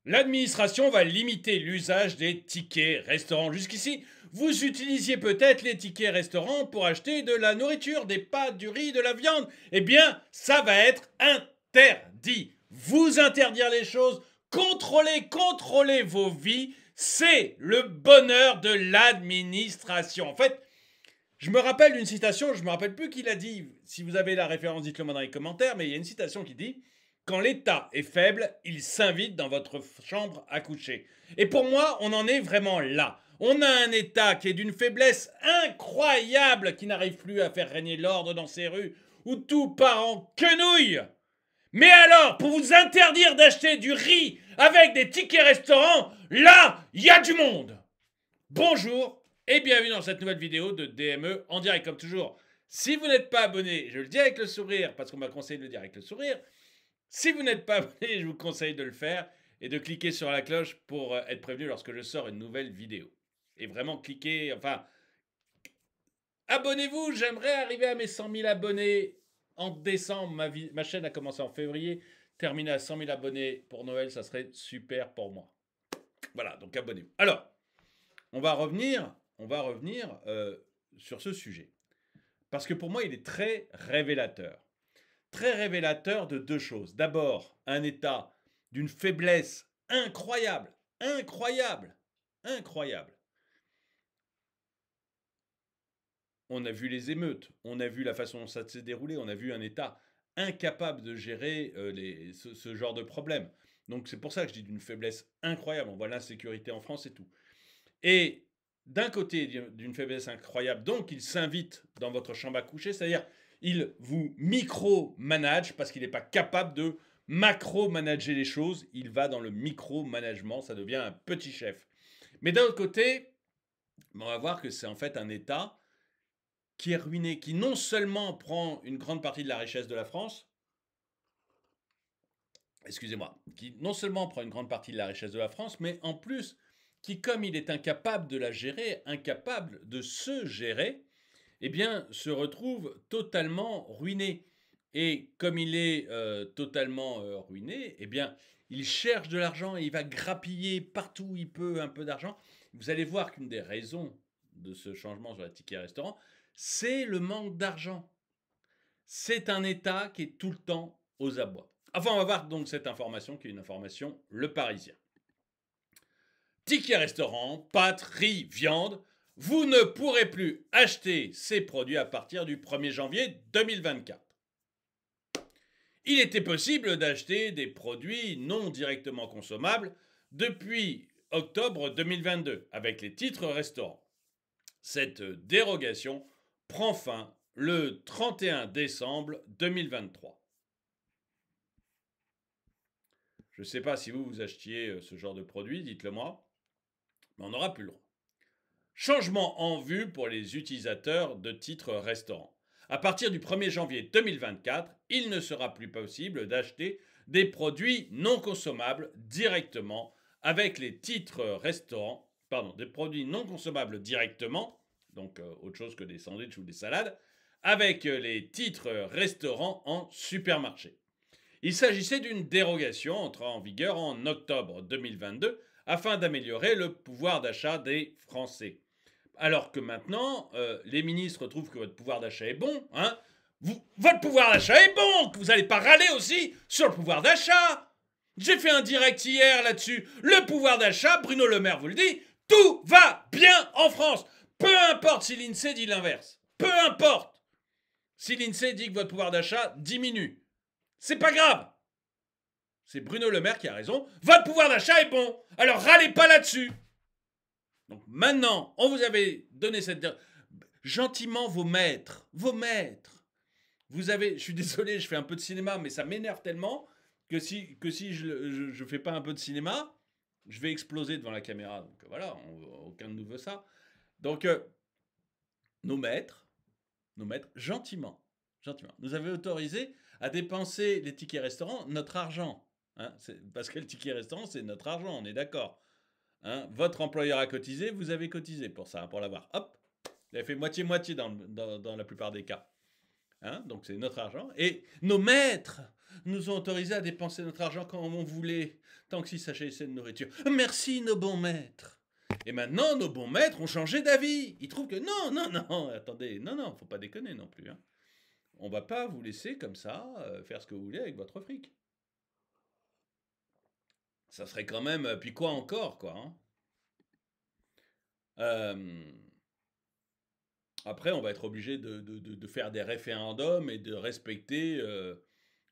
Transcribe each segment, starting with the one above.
L'administration va limiter l'usage des tickets restaurants. Jusqu'ici, vous utilisiez peut-être les tickets restaurants pour acheter de la nourriture, des pâtes, du riz, de la viande. Eh bien, ça va être interdit. Vous interdire les choses, contrôler vos vies, c'est le bonheur de l'administration. En fait, je me rappelle d'une citation, je ne me rappelle plus qui l'a dit. Si vous avez la référence, dites-le moi dans les commentaires, mais il y a une citation qui dit quand l'État est faible, il s'invite dans votre chambre à coucher. Et pour moi, on en est vraiment là. On a un État qui est d'une faiblesse incroyable, qui n'arrive plus à faire régner l'ordre dans ses rues, où tout part en quenouille. Mais alors, pour vous interdire d'acheter du riz avec des tickets restaurants, là, il y a du monde. Bonjour et bienvenue dans cette nouvelle vidéo de DME en direct. Comme toujours, si vous n'êtes pas abonné, je le dis avec le sourire, parce qu'on m'a conseillé de le dire avec le sourire. Si vous n'êtes pas abonné, je vous conseille de le faire et de cliquer sur la cloche pour être prévenu lorsque je sors une nouvelle vidéo. Et vraiment cliquez, enfin, abonnez-vous, j'aimerais arriver à mes 100 000 abonnés en décembre. Ma chaîne a commencé en février, terminer à 100 000 abonnés pour Noël, ça serait super pour moi. Voilà, donc abonnez-vous. Alors, on va revenir sur ce sujet. Parce que pour moi, il est très révélateur. Très révélateur de deux choses. D'abord, un état d'une faiblesse incroyable. On a vu les émeutes, on a vu la façon dont ça s'est déroulé, on a vu un État incapable de gérer ce genre de problème. Donc c'est pour ça que je dis d'une faiblesse incroyable. On voit l'insécurité en France et tout. Et d'un côté, d'une faiblesse incroyable, donc il s'invite dans votre chambre à coucher, c'est-à-dire il vous micro-manage parce qu'il n'est pas capable de macro-manager les choses. Il va dans le micro-management, ça devient un petit chef. Mais d'un autre côté, on va voir que c'est en fait un État qui est ruiné, qui non seulement prend une grande partie de la richesse de la France, qui non seulement prend une grande partie de la richesse de la France, mais en plus, qui, comme il est incapable de la gérer, incapable de se gérer, eh bien, se retrouve totalement ruiné. Et comme il est totalement ruiné, eh bien, il cherche de l'argent et il va grappiller partout où il peut un peu d'argent. Vous allez voir qu'une des raisons de ce changement sur les tickets restaurant, c'est le manque d'argent. C'est un État qui est tout le temps aux abois. Enfin, on va voir donc cette information qui est une information Le Parisien. Ticket restaurant, pâtes, riz, viande, vous ne pourrez plus acheter ces produits à partir du 1er janvier 2024. Il était possible d'acheter des produits non directement consommables depuis octobre 2022 avec les titres restaurants. Cette dérogation prend fin le 31 décembre 2023. Je ne sais pas si vous achetiez ce genre de produit, dites-le moi, mais on n'aura plus le droit. Changement en vue pour les utilisateurs de titres restaurants. À partir du 1er janvier 2024, il ne sera plus possible d'acheter des produits non consommables directement avec les titres restaurants, des produits non consommables directement, donc autre chose que des sandwichs ou des salades, avec les titres restaurants en supermarché. Il s'agissait d'une dérogation entrant en vigueur en octobre 2022 afin d'améliorer le pouvoir d'achat des Français. Alors que maintenant, les ministres trouvent que votre pouvoir d'achat est bon. Hein, votre pouvoir d'achat est bon, que vous n'allez pas râler aussi sur le pouvoir d'achat. J'ai fait un direct hier là-dessus. Le pouvoir d'achat, Bruno Le Maire vous le dit, tout va bien en France. Peu importe si l'INSEE dit l'inverse. Peu importe si l'INSEE dit que votre pouvoir d'achat diminue. C'est pas grave. C'est Bruno Le Maire qui a raison. Votre pouvoir d'achat est bon. Alors râlez pas là-dessus. Donc maintenant, on vous avait donné cette... Gentiment, vos maîtres. Vous avez... Je suis désolé, je fais un peu de cinéma, mais ça m'énerve tellement que si je fais pas un peu de cinéma, je vais exploser devant la caméra. Donc voilà, aucun de nous veut ça. Donc, nos maîtres, gentiment, nous avaient autorisé à dépenser les tickets restaurants, notre argent. Hein, parce que le ticket restaurant, c'est notre argent, on est d'accord. Hein, votre employeur a cotisé, vous avez cotisé pour ça, pour l'avoir. Hop, il a fait moitié-moitié dans la plupart des cas. Hein, donc c'est notre argent. Et nos maîtres nous ont autorisé à dépenser notre argent quand on voulait, tant qu'il s'agissait de nourriture. Merci, nos bons maîtres. Et maintenant, nos bons maîtres ont changé d'avis. Ils trouvent que non, attendez, non, faut pas déconner non plus. Hein. On va pas vous laisser comme ça faire ce que vous voulez avec votre fric. Ça serait quand même... puis quoi encore, quoi. Hein. Après, on va être obligé de faire des référendums et de respecter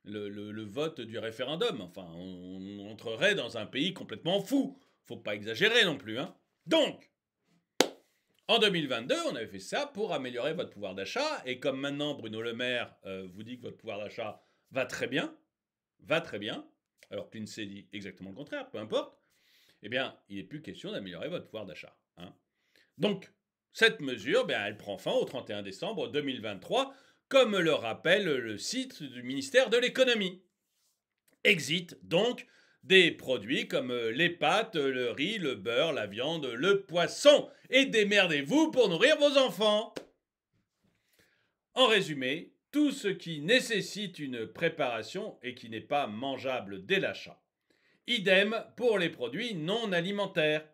le vote du référendum. Enfin, on entrerait dans un pays complètement fou. Faut pas exagérer non plus. Hein. Donc, en 2022, on avait fait ça pour améliorer votre pouvoir d'achat. Et comme maintenant, Bruno Le Maire vous dit que votre pouvoir d'achat va très bien, alors que l'INSEE dit exactement le contraire, peu importe, eh bien, il n'est plus question d'améliorer votre pouvoir d'achat. Hein. Donc, cette mesure, elle prend fin au 31 décembre 2023, comme le rappelle le site du ministère de l'économie. Exit donc des produits comme les pâtes, le riz, le beurre, la viande, le poisson. Et démerdez-vous pour nourrir vos enfants. En résumé, tout ce qui nécessite une préparation et qui n'est pas mangeable dès l'achat. Idem pour les produits non alimentaires.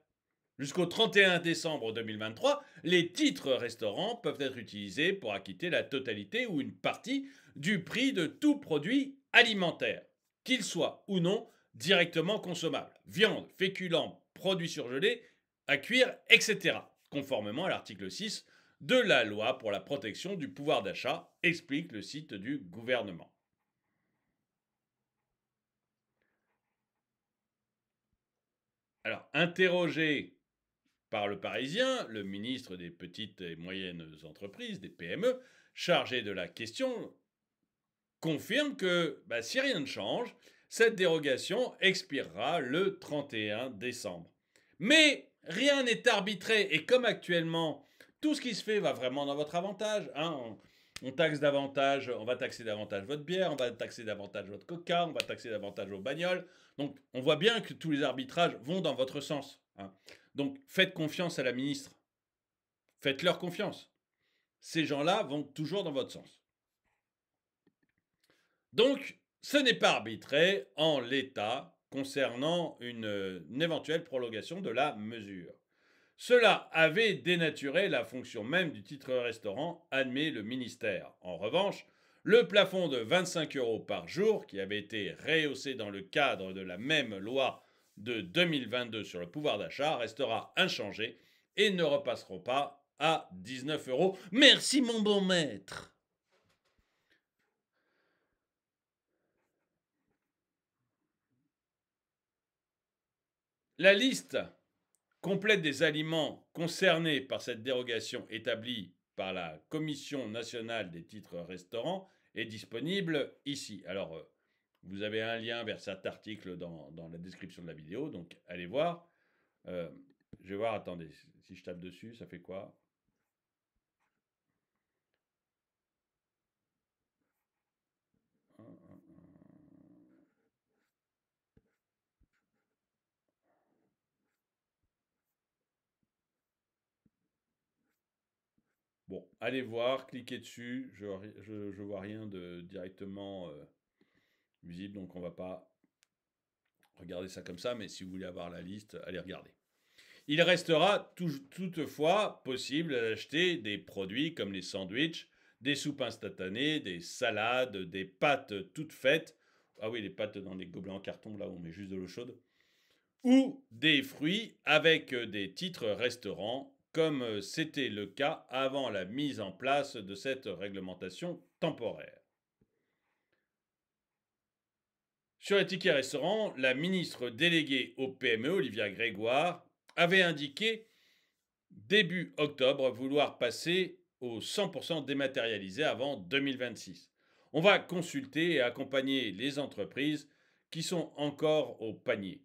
Jusqu'au 31 décembre 2023, les titres restaurants peuvent être utilisés pour acquitter la totalité ou une partie du prix de tout produit alimentaire, qu'il soit ou non directement consommable. Viande, féculents, produits surgelés, à cuire, etc. Conformément à l'article 6 de la loi pour la protection du pouvoir d'achat, explique le site du gouvernement. Alors, interrogé par le Parisien, le ministre des petites et moyennes entreprises, des PME, chargé de la question, confirme que si rien ne change, cette dérogation expirera le 31 décembre. Mais rien n'est arbitré et comme actuellement, tout ce qui se fait va vraiment dans votre avantage. Hein, on taxe davantage, on va taxer davantage votre bière, on va taxer davantage votre coca, on va taxer davantage vos bagnoles. Donc on voit bien que tous les arbitrages vont dans votre sens. Hein. Donc faites confiance à la ministre. Faites-leur confiance. Ces gens-là vont toujours dans votre sens. Donc, ce n'est pas arbitré en l'état concernant une éventuelle prolongation de la mesure. Cela avait dénaturé la fonction même du titre restaurant, admet le ministère. En revanche, le plafond de 25 € par jour, qui avait été rehaussé dans le cadre de la même loi de 2022 sur le pouvoir d'achat, restera inchangé et ne repassera pas à 19 €. Merci mon bon maître. La liste complète des aliments concernés par cette dérogation établie par la Commission nationale des titres restaurants est disponible ici. Alors, vous avez un lien vers cet article dans la description de la vidéo, donc allez voir. Je vais voir, attendez, si je tape dessus, ça fait quoi ? Bon, allez voir, cliquez dessus. Je vois rien de directement visible, donc on va pas regarder ça comme ça, mais si vous voulez avoir la liste, allez regarder. Il restera toutefois possible d'acheter des produits comme les sandwichs, des soupes instantanées, des salades, des pâtes toutes faites. Ah oui, les pâtes dans les gobelets en carton, là où on met juste de l'eau chaude. Ou des fruits avec des titres restaurants, comme c'était le cas avant la mise en place de cette réglementation temporaire. Sur les tickets restaurants, la ministre déléguée au PME, Olivia Grégoire, avait indiqué début octobre vouloir passer au 100% dématérialisé avant 2026. On va consulter et accompagner les entreprises qui sont encore au papier,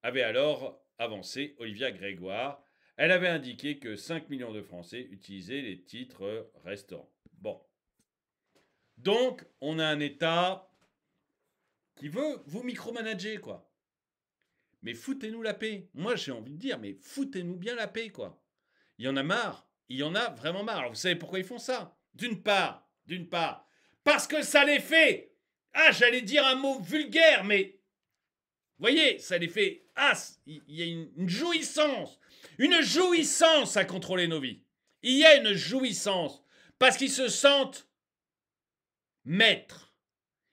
avait alors avancé Olivia Grégoire. Elle avait indiqué que 5 millions de Français utilisaient les titres restaurants. Bon. Donc, on a un État qui veut vous micromanager, quoi. Mais foutez-nous la paix. Moi, j'ai envie de dire, mais foutez-nous bien la paix, quoi. Il y en a marre. Il y en a vraiment marre. Alors, vous savez pourquoi ils font ça ? D'une part, Parce que ça les fait. Ah, j'allais dire un mot vulgaire, mais vous voyez, ça les fait. Ah, il y a une jouissance. Une jouissance à contrôler nos vies. Il y a une jouissance. Parce qu'ils se sentent maîtres.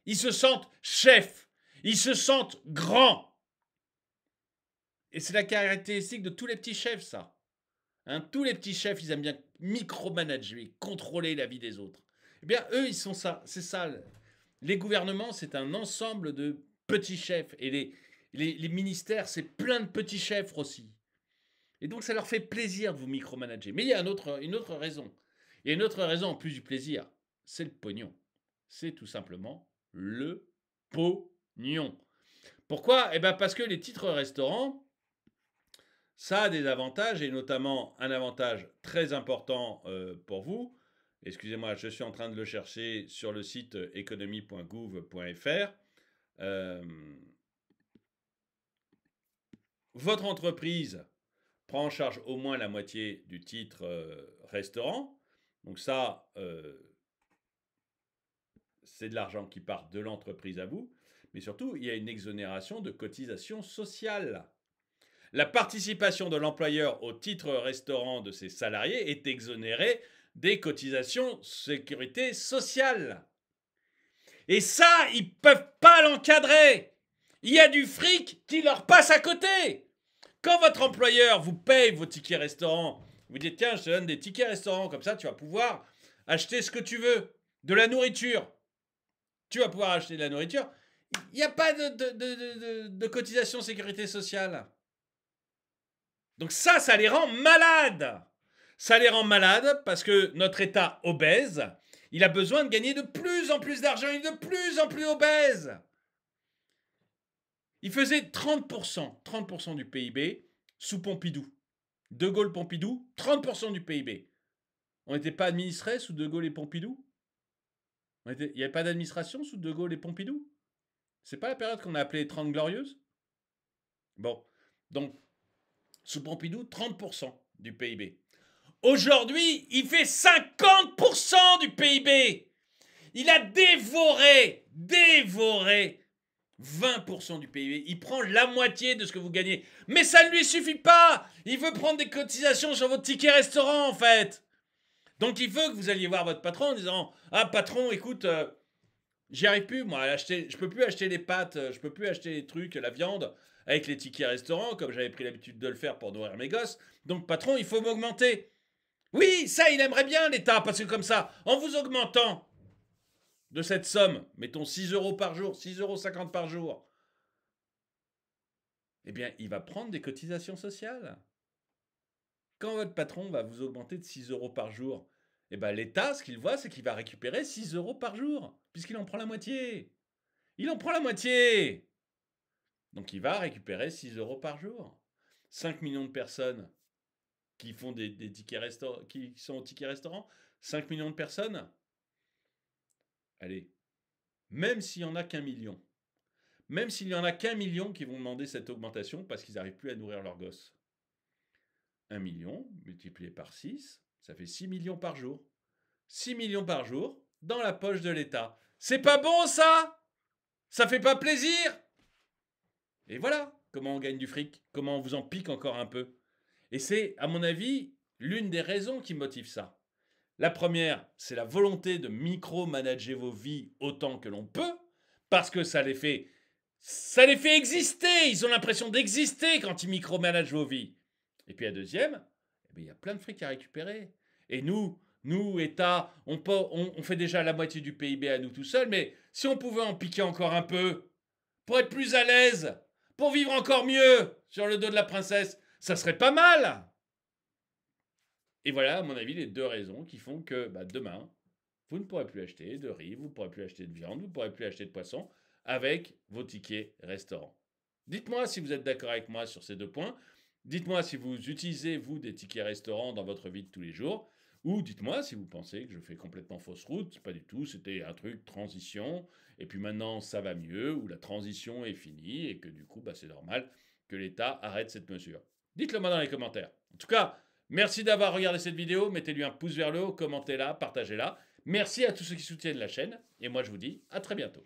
Ils se sentent chefs. Ils se sentent grands. Et c'est la caractéristique de tous les petits chefs, ça. Hein, tous les petits chefs, ils aiment bien micromanager, contrôler la vie des autres. Eh bien, eux, ils sont ça. C'est ça. Les gouvernements, c'est un ensemble de petits chefs. Et les ministères, c'est plein de petits chefs aussi. Et donc, ça leur fait plaisir de vous micromanager. Mais il y a une autre raison. Il y a une autre raison en plus du plaisir. C'est le pognon. C'est tout simplement le pognon. Pourquoi? Eh bien, parce que les titres restaurants, ça a des avantages, et notamment un avantage très important pour vous. Excusez-moi, je suis en train de le chercher sur le site économie.gouv.fr. Votre entreprise prend en charge au moins la moitié du titre restaurant. Donc ça, c'est de l'argent qui part de l'entreprise à vous. Mais surtout, il y a une exonération de cotisations sociales. La participation de l'employeur au titre restaurant de ses salariés est exonérée des cotisations sécurité sociale. Et ça, ils ne peuvent pas l'encadrer. Il y a du fric qui leur passe à côté. Quand votre employeur vous paye vos tickets restaurants, vous dites tiens, je te donne des tickets restaurants, comme ça tu vas pouvoir acheter ce que tu veux, de la nourriture. Tu vas pouvoir acheter de la nourriture. Il n'y a pas de cotisation sécurité sociale. Donc ça les rend malades. Ça les rend malades parce que notre État obèse, il a besoin de gagner de plus en plus d'argent, il est de plus en plus obèse. Il faisait 30% du PIB sous Pompidou. De Gaulle-Pompidou, 30% du PIB. On n'était pas administré sous De Gaulle et Pompidou? Il n'y avait pas d'administration sous De Gaulle et Pompidou? C'est pas la période qu'on a appelée les 30 glorieuses? Bon, donc, sous Pompidou, 30% du PIB. Aujourd'hui, il fait 50% du PIB. Il a dévoré 20% du PIB. Il prend la moitié de ce que vous gagnez. Mais ça ne lui suffit pas. Il veut prendre des cotisations sur votre ticket restaurant, en fait. Donc, il veut que vous alliez voir votre patron en disant « Ah, patron, écoute, j'y arrive plus, moi, à acheter, je peux plus acheter les pâtes, je peux plus acheter les trucs, la viande, avec les tickets restaurant, comme j'avais pris l'habitude de le faire pour nourrir mes gosses. Donc, patron, il faut m'augmenter. » Oui, ça, il aimerait bien l'État, parce que comme ça, en vous augmentant de cette somme, mettons 6 euros par jour, 6,50 € par jour, eh bien, il va prendre des cotisations sociales. Quand votre patron va vous augmenter de 6 euros par jour, eh bien, l'État, ce qu'il voit, c'est qu'il va récupérer 6 euros par jour, puisqu'il en prend la moitié. Il en prend la moitié. Donc, il va récupérer 6 euros par jour. 5 millions de personnes qui font des tickets restaurants, qui sont au ticket restaurant, 5 millions de personnes. Allez, même s'il n'y en a qu'1 million, même s'il n'y en a qu'1 million qui vont demander cette augmentation parce qu'ils n'arrivent plus à nourrir leurs gosses. 1 million multiplié par 6, ça fait 6 millions par jour. 6 millions par jour dans la poche de l'État. C'est pas bon ça? Ça fait pas plaisir? Et voilà comment on gagne du fric, comment on vous en pique encore un peu. Et c'est, à mon avis, l'une des raisons qui motive ça. La première, c'est la volonté de micro-manager vos vies autant que l'on peut, parce que ça les fait exister. Ils ont l'impression d'exister quand ils micro-managent vos vies. Et puis la deuxième, il y a plein de fric à récupérer. Et nous, État, on fait déjà la moitié du PIB à nous tout seuls, mais si on pouvait en piquer encore un peu, pour être plus à l'aise, pour vivre encore mieux sur le dos de la princesse, ça serait pas mal. Et voilà, à mon avis, les deux raisons qui font que demain, vous ne pourrez plus acheter de riz, vous ne pourrez plus acheter de viande, vous ne pourrez plus acheter de poisson avec vos tickets restaurants. Dites-moi si vous êtes d'accord avec moi sur ces deux points. Dites-moi si vous utilisez, vous, des tickets restaurants dans votre vie de tous les jours. Ou dites-moi si vous pensez que je fais complètement fausse route. Pas du tout, c'était un truc transition. Et puis maintenant, ça va mieux, ou la transition est finie, et que du coup, c'est normal que l'État arrête cette mesure. Dites-le moi dans les commentaires. En tout cas, merci d'avoir regardé cette vidéo. Mettez-lui un pouce vers le haut, commentez-la, partagez-la. Merci à tous ceux qui soutiennent la chaîne, et moi je vous dis à très bientôt.